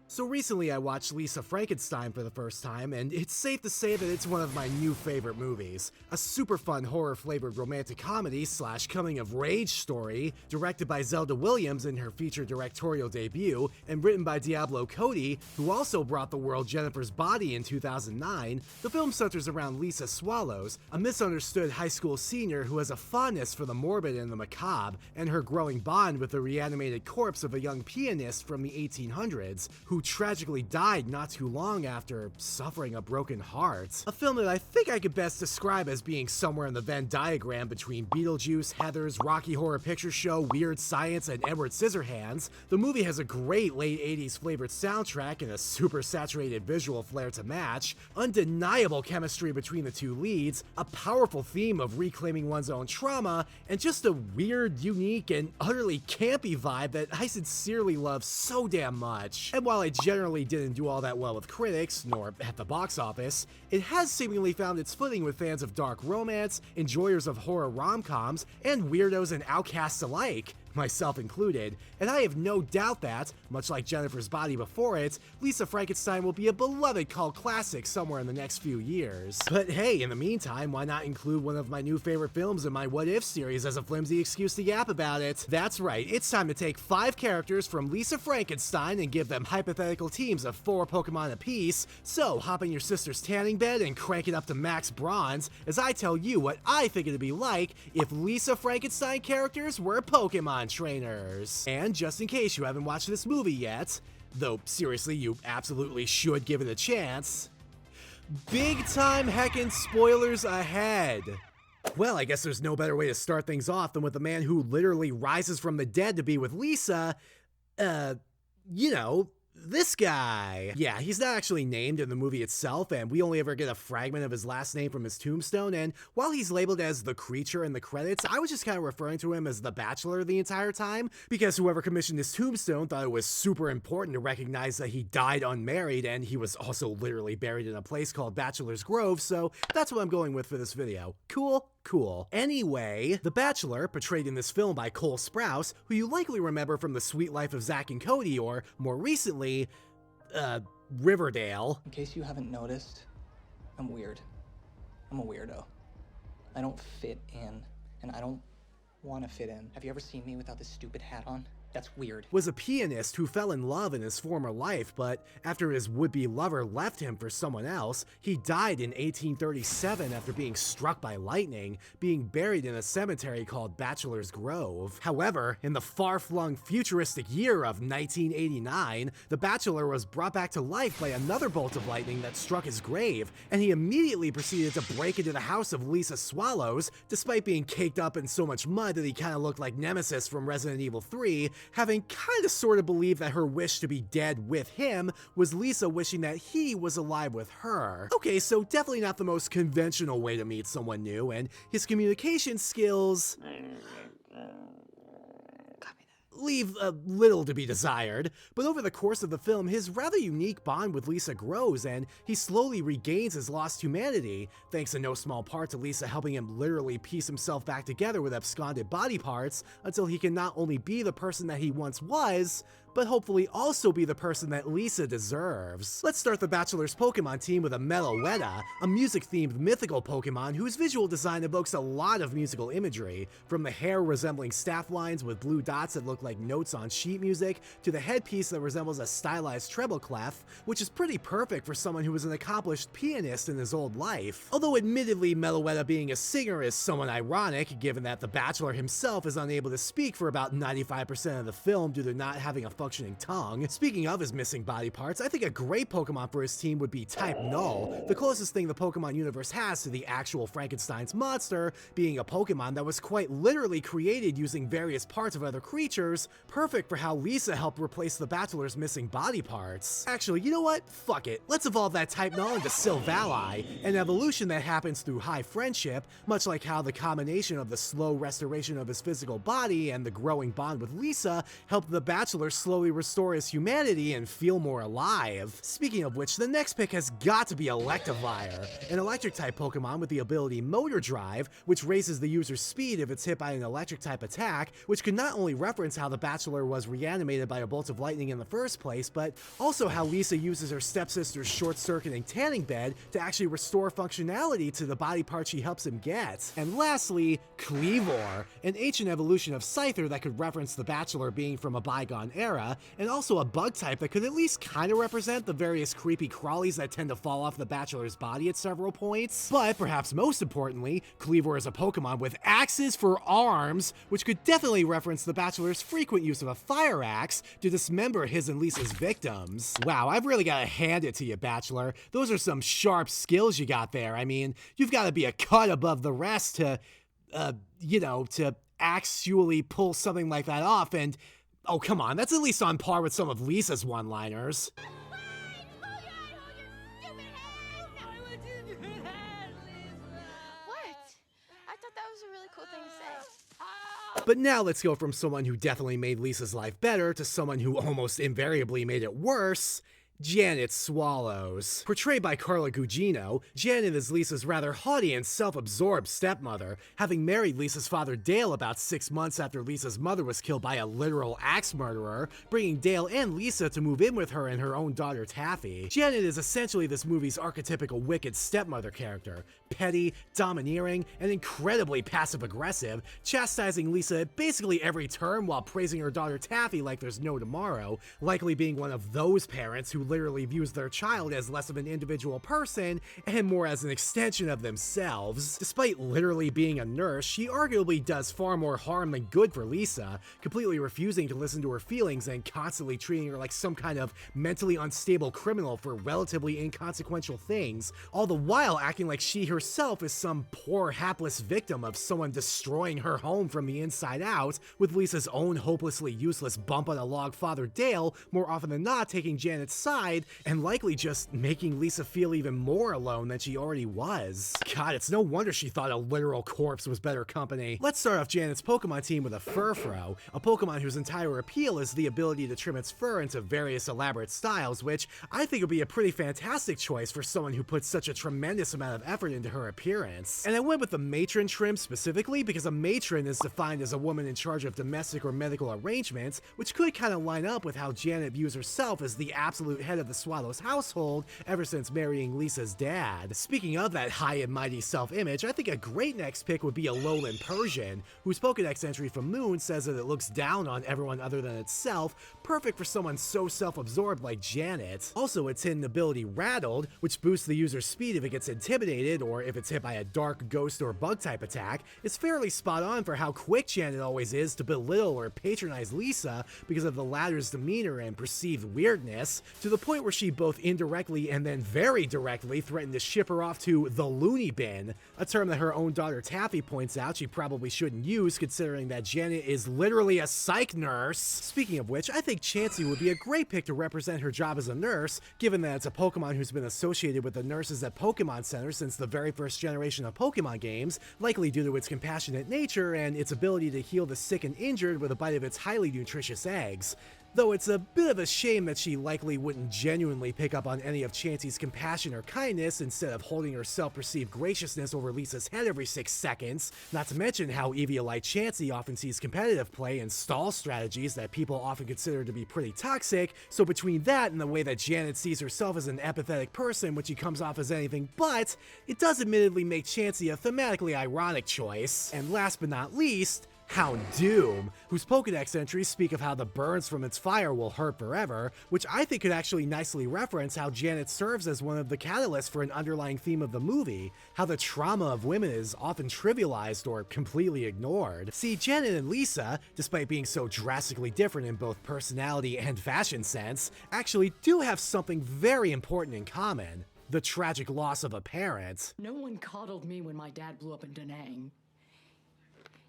So recently I watched Lisa Frankenstein for the first time, and it's safe to say that it's one of my new favorite movies. A super fun horror-flavored romantic comedy / coming-of-rage story, directed by Zelda Williams in her feature directorial debut, and written by Diablo Cody, who also brought the world Jennifer's Body in 2009. The film centers around Lisa Swallows, a misunderstood high school senior who has a fondness for the morbid and the macabre, and her growing bond with the reanimated corpse of a young pianist from the 1800s, who tragically died not too long after suffering a broken heart. A film that I think I could best describe as being somewhere in the Venn diagram between Beetlejuice, Heathers, Rocky Horror Picture Show, Weird Science, and Edward Scissorhands. The movie has a great late 80s flavored soundtrack and a super saturated visual flair to match, undeniable chemistry between the two leads, a powerful theme of reclaiming one's own trauma, and just a weird, unique, and utterly campy vibe that I sincerely love so damn much. And while I generally didn't do all that well with critics, nor at the box office, it has seemingly found its footing with fans of dark romance, enjoyers of horror rom-coms, and weirdos and outcasts alike, myself included, and I have no doubt that, much like Jennifer's Body before it, Lisa Frankenstein will be a beloved cult classic somewhere in the next few years. But hey, in the meantime, why not include one of my new favorite films in my What If series as a flimsy excuse to yap about it? That's right, it's time to take 5 characters from Lisa Frankenstein and give them hypothetical teams of 4 Pokémon apiece, so hop in your sister's tanning bed and crank it up to max bronze as I tell you what I think it'd be like if Lisa Frankenstein characters were Pokémon trainers. And just in case you haven't watched this movie yet, though seriously you absolutely should give it a chance, big time heckin' spoilers ahead. Well, I guess there's no better way to start things off than with a man who literally rises from the dead to be with Lisa, you know, this guy. Yeah, he's not actually named in the movie itself, and we only ever get a fragment of his last name from his tombstone, and while he's labeled as the creature in the credits, I was just kind of referring to him as the Bachelor the entire time, because whoever commissioned his tombstone thought it was super important to recognize that he died unmarried, and he was also literally buried in a place called Bachelor's Grove, so that's what I'm going with for this video. Cool? Cool. Anyway, the Bachelor, portrayed in this film by Cole Sprouse, who you likely remember from The Sweet Life of Zack and Cody, or, more recently, Riverdale. In case you haven't noticed, I'm weird. I'm a weirdo. I don't fit in, and I don't want to fit in. Have you ever seen me without this stupid hat on? That's weird. Was a pianist who fell in love in his former life, but after his would-be lover left him for someone else, he died in 1837 after being struck by lightning, being buried in a cemetery called Bachelor's Grove. However, in the far-flung futuristic year of 1989, the Bachelor was brought back to life by another bolt of lightning that struck his grave, and he immediately proceeded to break into the house of Lisa Swallows, despite being caked up in so much mud that he kinda looked like Nemesis from Resident Evil 3, having kinda sorta believed that her wish to be dead with him was Lisa wishing that he was alive with her. Okay, so definitely not the most conventional way to meet someone new, and his communication skills leave a little to be desired, but over the course of the film, his rather unique bond with Lisa grows, and he slowly regains his lost humanity, thanks in no small part to Lisa helping him literally piece himself back together with absconded body parts, until he can not only be the person that he once was, but hopefully also be the person that Lisa deserves. Let's start the Bachelor's Pokemon team with a Meloetta, a music-themed mythical Pokemon whose visual design evokes a lot of musical imagery, from the hair resembling staff lines with blue dots that look like notes on sheet music, to the headpiece that resembles a stylized treble clef, which is pretty perfect for someone who was an accomplished pianist in his old life. Although admittedly Meloetta being a singer is somewhat ironic, given that the Bachelor himself is unable to speak for about 95% of the film due to not having a functioning tongue. Speaking of his missing body parts, I think a great Pokemon for his team would be Type Null, the closest thing the Pokemon universe has to the actual Frankenstein's monster, being a Pokemon that was quite literally created using various parts of other creatures, perfect for how Lisa helped replace the Bachelor's missing body parts. Actually, you know what? Fuck it. Let's evolve that Type Null into Silvally, an evolution that happens through high friendship, much like how the combination of the slow restoration of his physical body and the growing bond with Lisa helped the Bachelor slowly slowly restore his humanity and feel more alive. Speaking of which, the next pick has got to be Electivire, an electric-type Pokemon with the ability Motor Drive, which raises the user's speed if it's hit by an electric-type attack, which could not only reference how the Bachelor was reanimated by a bolt of lightning in the first place, but also how Lisa uses her stepsister's short-circuiting tanning bed to actually restore functionality to the body part she helps him get. And lastly, Kleavor, an ancient evolution of Scyther that could reference the Bachelor being from a bygone era, and also a bug type that could at least kind of represent the various creepy crawlies that tend to fall off the Bachelor's body at several points. But perhaps most importantly, Kleavor is a Pokemon with axes for arms, which could definitely reference the Bachelor's frequent use of a fire axe to dismember his and Lisa's victims. Wow, I've really gotta hand it to you, Bachelor. Those are some sharp skills you got there. I mean, you've gotta be a cut above the rest to, to actually pull something like that off, and oh, come on, that's at least on par with some of Lisa's one-liners. But now let's go from someone who definitely made Lisa's life better to someone who almost invariably made it worse. Janet Swallows. Portrayed by Carla Gugino, Janet is Lisa's rather haughty and self-absorbed stepmother, having married Lisa's father Dale about 6 months after Lisa's mother was killed by a literal axe murderer, bringing Dale and Lisa to move in with her and her own daughter Taffy. Janet is essentially this movie's archetypical wicked stepmother character, petty, domineering, and incredibly passive-aggressive, chastising Lisa at basically every turn while praising her daughter Taffy like there's no tomorrow, likely being one of those parents who literally views their child as less of an individual person and more as an extension of themselves. Despite literally being a nurse, she arguably does far more harm than good for Lisa, completely refusing to listen to her feelings and constantly treating her like some kind of mentally unstable criminal for relatively inconsequential things, all the while acting like she herself is some poor hapless victim of someone destroying her home from the inside out, with Lisa's own hopelessly useless bump on a log father Dale more often than not taking Janet's side and likely just making Lisa feel even more alone than she already was. God, it's no wonder she thought a literal corpse was better company. Let's start off Janet's Pokemon team with a Furfrou, a Pokemon whose entire appeal is the ability to trim its fur into various elaborate styles, which I think would be a pretty fantastic choice for someone who puts such a tremendous amount of effort into her appearance. And I went with the matron trim specifically because a matron is defined as a woman in charge of domestic or medical arrangements, which could kind of line up with how Janet views herself as the absolute head of the Swallows household ever since marrying Lisa's dad. Speaking of that high and mighty self-image, I think a great next pick would be a Alolan Persian, whose Pokedex entry from Moon says that it looks down on everyone other than itself, perfect for someone so self-absorbed like Janet. Also, its hidden ability Rattled, which boosts the user's speed if it gets intimidated or if it's hit by a dark, ghost, or bug-type attack, is fairly spot on for how quick Janet always is to belittle or patronize Lisa because of the latter's demeanor and perceived weirdness, to the point where she both indirectly and then very directly threatened to ship her off to the loony bin, a term that her own daughter Taffy points out she probably shouldn't use considering that Janet is literally a psych nurse. Speaking of which, I think Chansey would be a great pick to represent her job as a nurse, given that it's a Pokemon who's been associated with the nurses at Pokemon Center since the very first generation of Pokemon games, likely due to its compassionate nature and its ability to heal the sick and injured with a bite of its highly nutritious eggs. Though it's a bit of a shame that she likely wouldn't genuinely pick up on any of Chansey's compassion or kindness instead of holding her self-perceived graciousness over Lisa's head every 6 seconds, not to mention how Eviolite Chansey often sees competitive play and stall strategies that people often consider to be pretty toxic, so between that and the way that Janet sees herself as an empathetic person when she comes off as anything but, it does admittedly make Chansey a thematically ironic choice. And last but not least, Houndoom, whose Pokedex entries speak of how the burns from its fire will hurt forever, which I think could actually nicely reference how Janet serves as one of the catalysts for an underlying theme of the movie, how the trauma of women is often trivialized or completely ignored. See, Janet and Lisa, despite being so drastically different in both personality and fashion sense, actually do have something very important in common: the tragic loss of a parent. No one coddled me when my dad blew up in Da Nang.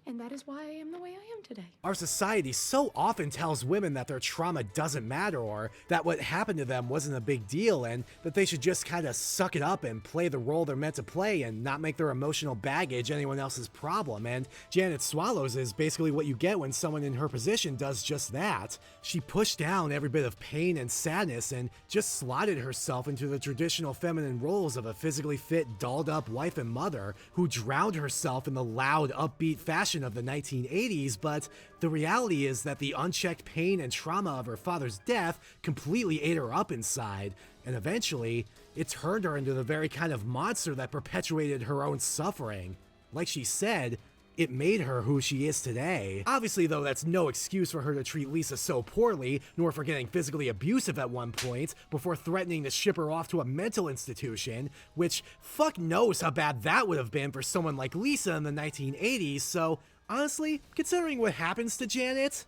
And that is why I am the way I am today. Our society so often tells women that their trauma doesn't matter, or that what happened to them wasn't a big deal, and that they should just kind of suck it up and play the role they're meant to play and not make their emotional baggage anyone else's problem. And Janet Swallows is basically what you get when someone in her position does just that. She pushed down every bit of pain and sadness and just slotted herself into the traditional feminine roles of a physically fit, dolled up wife and mother who drowned herself in the loud, upbeat fashion of the 1980s, but the reality is that the unchecked pain and trauma of her father's death completely ate her up inside, and eventually, it turned her into the very kind of monster that perpetuated her own suffering. Like she said, it made her who she is today. Obviously, though, that's no excuse for her to treat Lisa so poorly, nor for getting physically abusive at one point, before threatening to ship her off to a mental institution, which fuck knows how bad that would have been for someone like Lisa in the 1980s, so honestly, considering what happens to Janet...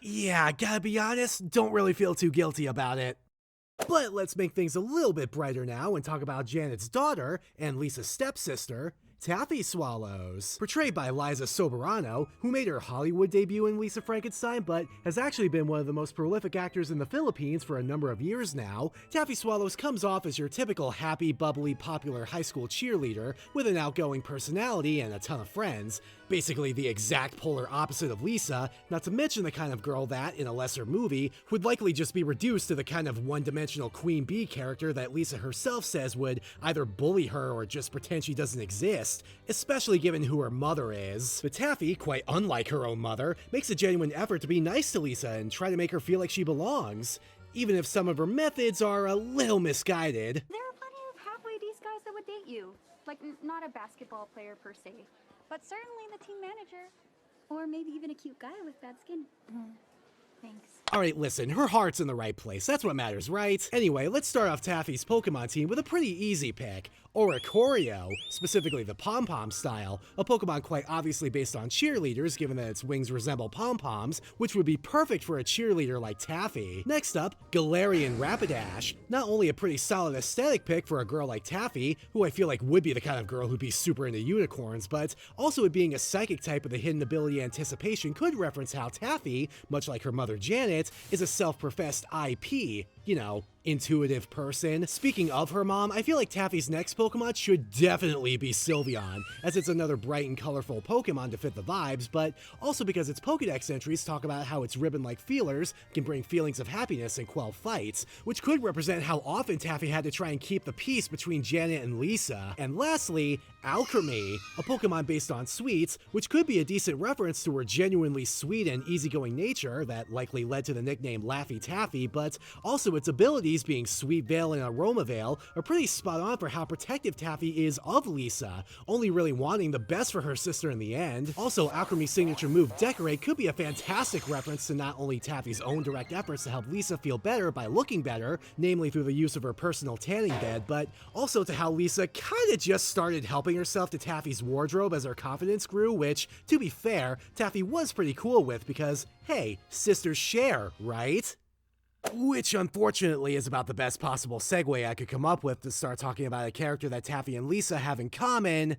yeah, gotta be honest, don't really feel too guilty about it. But let's make things a little bit brighter now and talk about Janet's daughter and Lisa's stepsister, Taffy Swallows. Portrayed by Liza Soberano, who made her Hollywood debut in Lisa Frankenstein but has actually been one of the most prolific actors in the Philippines for a number of years now, Taffy Swallows comes off as your typical happy, bubbly, popular high school cheerleader with an outgoing personality and a ton of friends. Basically the exact polar opposite of Lisa, not to mention the kind of girl that, in a lesser movie, would likely just be reduced to the kind of one-dimensional queen bee character that Lisa herself says would either bully her or just pretend she doesn't exist, especially given who her mother is. But Taffy, quite unlike her own mother, makes a genuine effort to be nice to Lisa and try to make her feel like she belongs, even if some of her methods are a little misguided. There are plenty of halfway decent guys that would date you. Like, not a basketball player per se, but certainly the team manager. Or maybe even a cute guy with bad skin. Thanks. Alright, listen, her heart's in the right place, that's what matters, right? Anyway, let's start off Taffy's Pokemon team with a pretty easy pick. Oricorio, specifically the Pom-Pom style, a Pokemon quite obviously based on cheerleaders given that its wings resemble pom-poms, which would be perfect for a cheerleader like Taffy. Next up, Galarian Rapidash, not only a pretty solid aesthetic pick for a girl like Taffy, who I feel like would be the kind of girl who'd be super into unicorns, but also it being a psychic type with a hidden ability Anticipation could reference how Taffy, much like her mother Janet, is a self-professed IP, you know, intuitive person. Speaking of her mom, I feel like Taffy's next Pokemon should definitely be Sylveon, as it's another bright and colorful Pokemon to fit the vibes, but also because its Pokedex entries talk about how its ribbon-like feelers can bring feelings of happiness and quell fights, which could represent how often Taffy had to try and keep the peace between Janet and Lisa. And lastly, Alchemy, a Pokemon based on sweets, which could be a decent reference to her genuinely sweet and easygoing nature that likely led to the nickname Laffy Taffy, but also its abilities being Sweet Veil and Aroma Veil are pretty spot on for how protective Taffy is of Lisa, only really wanting the best for her sister in the end. Also, Alchemy's signature move Decorate could be a fantastic reference to not only Taffy's own direct efforts to help Lisa feel better by looking better, namely through the use of her personal tanning bed, but also to how Lisa kinda just started helping herself to Taffy's wardrobe as her confidence grew, which, to be fair, Taffy was pretty cool with because, hey, sisters share, right? Which, unfortunately, is about the best possible segue I could come up with to start talking about a character that Taffy and Lisa have in common.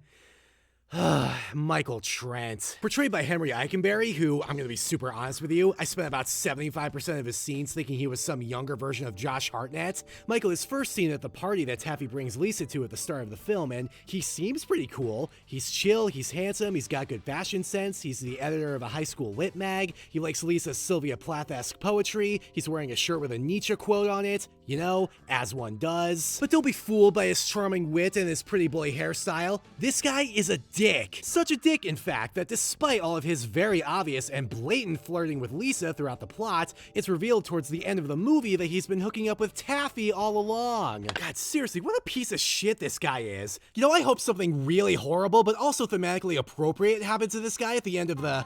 Michael Trent. Portrayed by Henry Eikenberry, who, I'm gonna be super honest with you, I spent about 75% of his scenes thinking he was some younger version of Josh Hartnett. Michael is first seen at the party that Taffy brings Lisa to at the start of the film, and he seems pretty cool. He's chill, he's handsome, he's got good fashion sense, he's the editor of a high school lit mag, he likes Lisa's Sylvia Plath-esque poetry, he's wearing a shirt with a Nietzsche quote on it, you know, as one does. But don't be fooled by his charming wit and his pretty boy hairstyle. This guy is a dick. Such a dick, in fact, that despite all of his very obvious and blatant flirting with Lisa throughout the plot, it's revealed towards the end of the movie that he's been hooking up with Taffy all along. God, seriously, what a piece of shit this guy is. You know, I hope something really horrible, but also thematically appropriate happens to this guy at the end of the...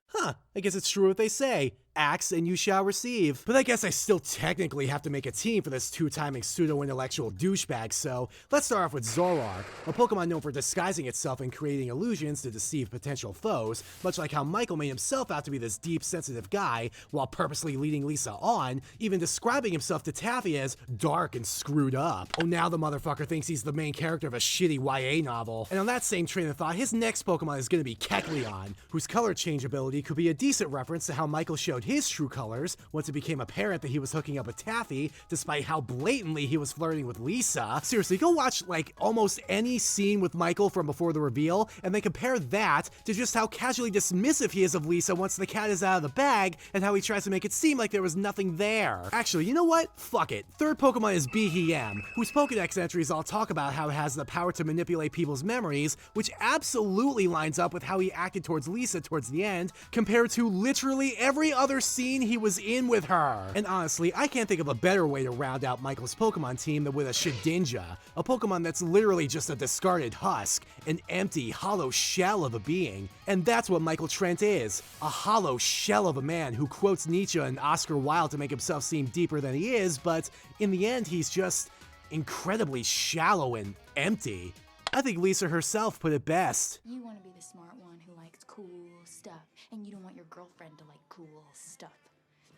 Huh, I guess it's true what they say. Ask and you shall receive. But I guess I still technically have to make a team for this two-timing pseudo-intellectual douchebag, so let's start off with Zoroark, a Pokemon known for disguising itself and creating illusions to deceive potential foes, much like how Michael made himself out to be this deep, sensitive guy while purposely leading Lisa on, even describing himself to Taffy as dark and screwed up. Oh, now the motherfucker thinks he's the main character of a shitty YA novel. And on that same train of thought, his next Pokemon is gonna be Kecleon, whose color change ability could be a decent reference to how Michael showed his true colors once it became apparent that he was hooking up with Taffy, despite how blatantly he was flirting with Lisa. Seriously, go watch like almost any scene with Michael from before the reveal, and then compare that to just how casually dismissive he is of Lisa once the cat is out of the bag, and how he tries to make it seem like there was nothing there. Actually, you know what? Fuck it. Third Pokemon is Behem, whose Pokedex entries all talk about how it has the power to manipulate people's memories, which absolutely lines up with how he acted towards Lisa towards the end, compared to literally every other scene he was in with her. And honestly, I can't think of a better way to round out Michael's Pokemon team than with a Shedinja, a Pokemon that's literally just a discarded husk, an empty, hollow shell of a being. And that's what Michael Trent is, a hollow shell of a man who quotes Nietzsche and Oscar Wilde to make himself seem deeper than he is, but in the end he's just incredibly shallow and empty. I think Lisa herself put it best. You want to be the smart one who likes cool stuff, and you don't want your girlfriend to like cool stuff.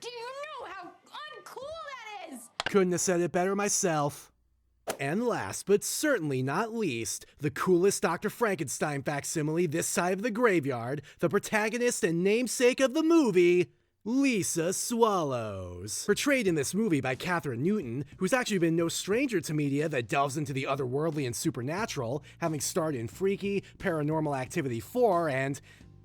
Do you know how uncool that is? Couldn't have said it better myself. And last, but certainly not least, the coolest Dr. Frankenstein facsimile this side of the graveyard, the protagonist and namesake of the movie, Lisa Swallows. Portrayed in this movie by Kathryn Newton, who's actually been no stranger to media that delves into the otherworldly and supernatural, having starred in Freaky, Paranormal Activity 4, and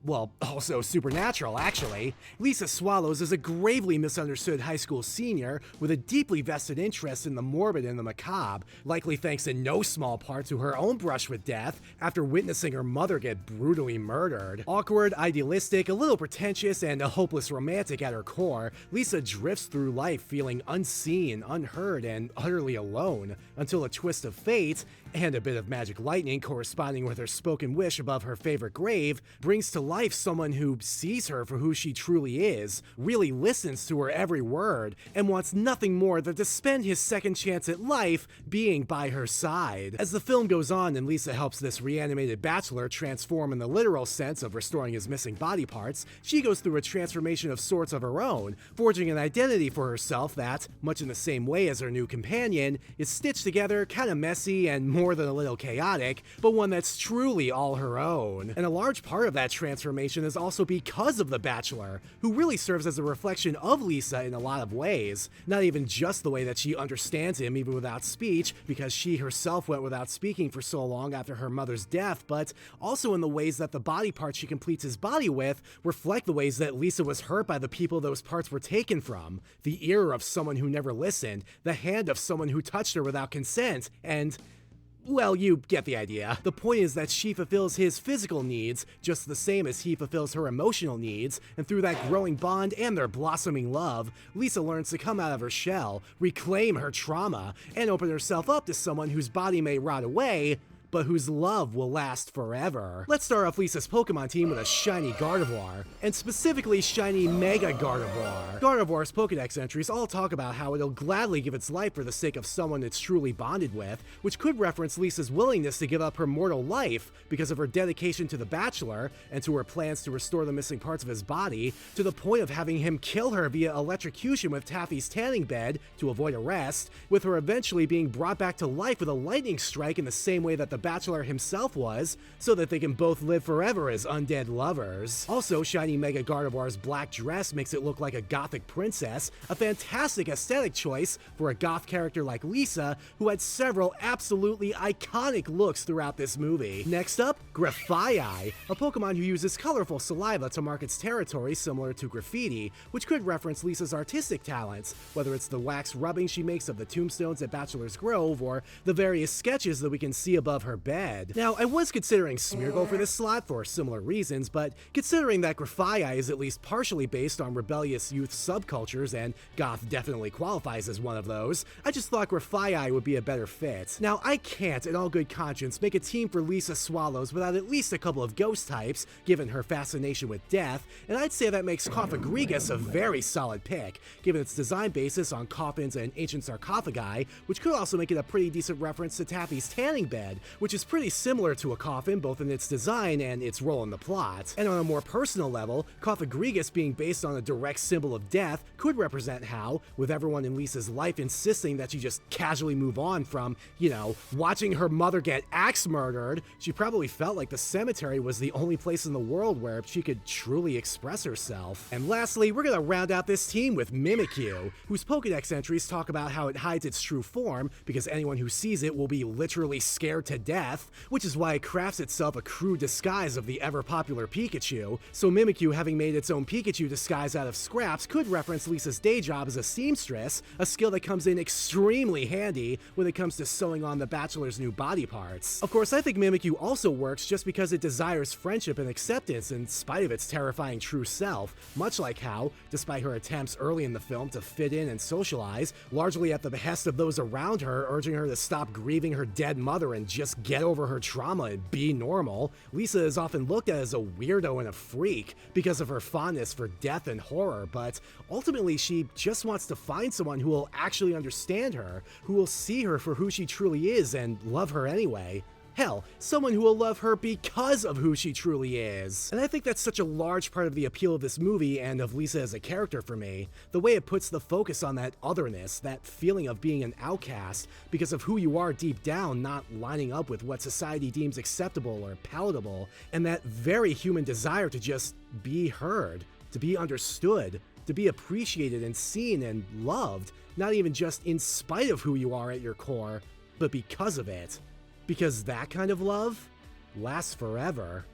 well, also Supernatural, actually. Lisa Swallows is a gravely misunderstood high school senior with a deeply vested interest in the morbid and the macabre, likely thanks in no small part to her own brush with death after witnessing her mother get brutally murdered. Awkward, idealistic, a little pretentious, and a hopeless romantic at her core, Lisa drifts through life feeling unseen, unheard, and utterly alone, until a twist of fate, and a bit of magic lightning corresponding with her spoken wish above her favorite grave, brings to life someone who sees her for who she truly is, really listens to her every word, and wants nothing more than to spend his second chance at life being by her side. As the film goes on and Lisa helps this reanimated bachelor transform in the literal sense of restoring his missing body parts, she goes through a transformation of sorts of her own, forging an identity for herself that, much in the same way as her new companion, is stitched together, kinda messy, and more than a little chaotic, but one that's truly all her own. And a large part of that transformation is also because of the Bachelor, who really serves as a reflection of Lisa in a lot of ways. Not even just the way that she understands him even without speech, because she herself went without speaking for so long after her mother's death, but also in the ways that the body parts she completes his body with reflect the ways that Lisa was hurt by the people those parts were taken from. The ear of someone who never listened, the hand of someone who touched her without consent, and well, you get the idea. The point is that she fulfills his physical needs just the same as he fulfills her emotional needs, and through that growing bond and their blossoming love, Lisa learns to come out of her shell, reclaim her trauma, and open herself up to someone whose body may rot away, but whose love will last forever. Let's start off Lisa's Pokemon team with a shiny Gardevoir, and specifically shiny Mega Gardevoir. Gardevoir's Pokedex entries all talk about how it'll gladly give its life for the sake of someone it's truly bonded with, which could reference Lisa's willingness to give up her mortal life because of her dedication to the Bachelor and to her plans to restore the missing parts of his body, to the point of having him kill her via electrocution with Taffy's tanning bed to avoid arrest, with her eventually being brought back to life with a lightning strike in the same way that the Bachelor himself was, so that they can both live forever as undead lovers. Also, shiny Mega Gardevoir's black dress makes it look like a gothic princess, a fantastic aesthetic choice for a goth character like Lisa, who had several absolutely iconic looks throughout this movie. Next up, Grafaiai, a Pokemon who uses colorful saliva to mark its territory similar to graffiti, which could reference Lisa's artistic talents, whether it's the wax rubbing she makes of the tombstones at Bachelor's Grove, or the various sketches that we can see above her her bed. Now, I was considering Smeargle for this slot for similar reasons, but considering that Grafii is at least partially based on rebellious youth subcultures, and Goth definitely qualifies as one of those, I just thought Grafii would be a better fit. Now, I can't, in all good conscience, make a team for Lisa Swallows without at least a couple of ghost types, given her fascination with death, and I'd say that makes Coffagrigus a very solid pick, given its design basis on coffins and ancient sarcophagi, which could also make it a pretty decent reference to Taffy's tanning bed, which is pretty similar to a coffin both in its design and its role in the plot. And on a more personal level, Coffagrigus being based on a direct symbol of death could represent how, with everyone in Lisa's life insisting that she just casually move on from, you know, watching her mother get axe murdered, she probably felt like the cemetery was the only place in the world where she could truly express herself. And lastly, we're gonna round out this team with Mimikyu, whose Pokédex entries talk about how it hides its true form because anyone who sees it will be literally scared to death, which is why it crafts itself a crude disguise of the ever-popular Pikachu. So Mimikyu, having made its own Pikachu disguise out of scraps, could reference Lisa's day job as a seamstress, a skill that comes in extremely handy when it comes to sewing on the Bachelor's new body parts. Of course, I think Mimikyu also works just because it desires friendship and acceptance in spite of its terrifying true self, much like how, despite her attempts early in the film to fit in and socialize, largely at the behest of those around her urging her to stop grieving her dead mother and just get over her trauma and be normal, Lisa is often looked at as a weirdo and a freak because of her fondness for death and horror, but ultimately she just wants to find someone who will actually understand her, who will see her for who she truly is and love her anyway. Hell, someone who will love her because of who she truly is. And I think that's such a large part of the appeal of this movie and of Lisa as a character for me. The way it puts the focus on that otherness, that feeling of being an outcast because of who you are deep down, not lining up with what society deems acceptable or palatable, and that very human desire to just be heard, to be understood, to be appreciated and seen and loved, not even just in spite of who you are at your core, but because of it. Because that kind of love lasts forever.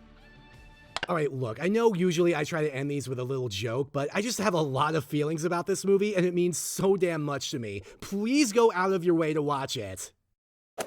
Alright, look, I know usually I try to end these with a little joke, but I just have a lot of feelings about this movie, and it means so damn much to me. Please go out of your way to watch it.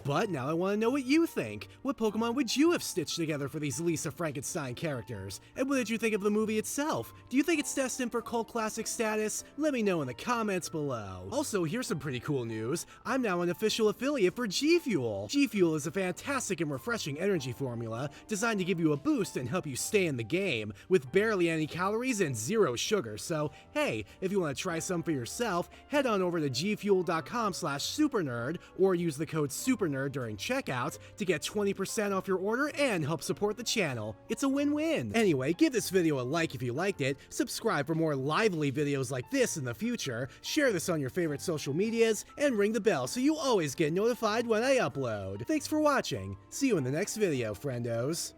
But now I want to know what you think. What Pokemon would you have stitched together for these Lisa Frankenstein characters? And what did you think of the movie itself? Do you think it's destined for cult classic status? Let me know in the comments below. Also, here's some pretty cool news. I'm now an official affiliate for G Fuel. G Fuel is a fantastic and refreshing energy formula designed to give you a boost and help you stay in the game, with barely any calories and zero sugar. So, hey, if you want to try some for yourself, head on over to gfuel.com/supernerd or use the code SUPERNERD during checkout to get 20% off your order and help support the channel. It's a win-win. Anyway, give this video a like if you liked it, subscribe for more lively videos like this in the future, share this on your favorite social medias, and ring the bell so you always get notified when I upload. Thanks for watching. See you in the next video, friendos.